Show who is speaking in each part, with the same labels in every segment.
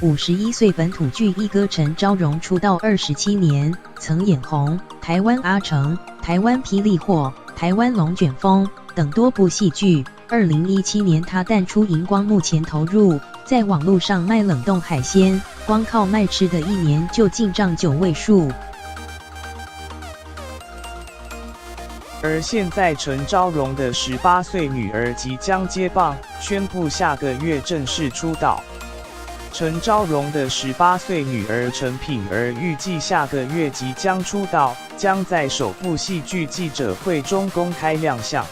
Speaker 1: 51岁本土剧一哥陈昭荣出道27年，曾演红台湾阿成、台湾霹雳火、台湾龙卷风等多部戏剧。2017年他淡出荧光幕前投入在网络上卖冷冻海鲜，光靠卖吃的一年就进账9位数。
Speaker 2: 而现在陈昭荣的18岁女儿即将接棒，宣布下个月正式出道。陈昭荣的18岁女儿陈品儿预计下个月即将出道，将在首部戏剧记者会中公开亮相。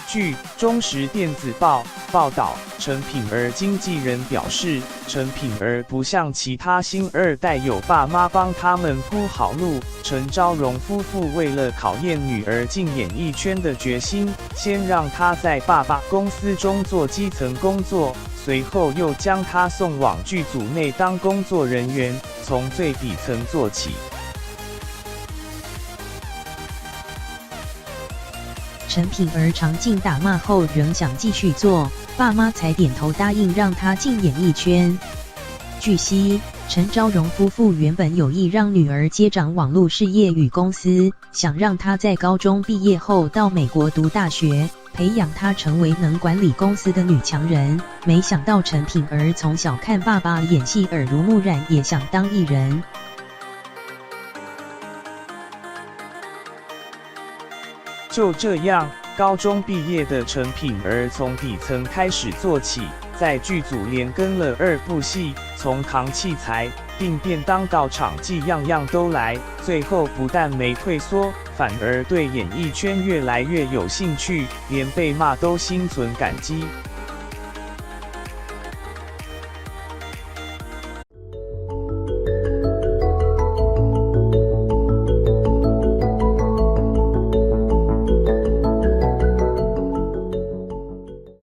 Speaker 2: 据中时电子报报道，陈品儿经纪人表示，陈品儿不像其他星二代有爸妈帮他们铺好路，陈昭荣夫妇为了考验女儿进演艺圈的决心，先让她在爸爸公司中做基层工作，随后又将她送往剧组内当工作人员，从最底层做起。
Speaker 1: 陈品儿尝尽打骂后仍想继续做，爸妈才点头答应让她进演艺圈。据悉，陈昭荣夫妇原本有意让女儿接掌网络事业与公司，想让她在高中毕业后到美国读大学，培养她成为能管理公司的女强人。没想到陈品儿从小看爸爸演戏耳濡目染，也想当艺人。
Speaker 2: 就这样，高中毕业的陈品儿从底层开始做起，在剧组连跟了2部戏，从扛器材、订便当到场记，样样都来。最后不但没退缩，反而对演艺圈越来越有兴趣，连被骂都心存感激。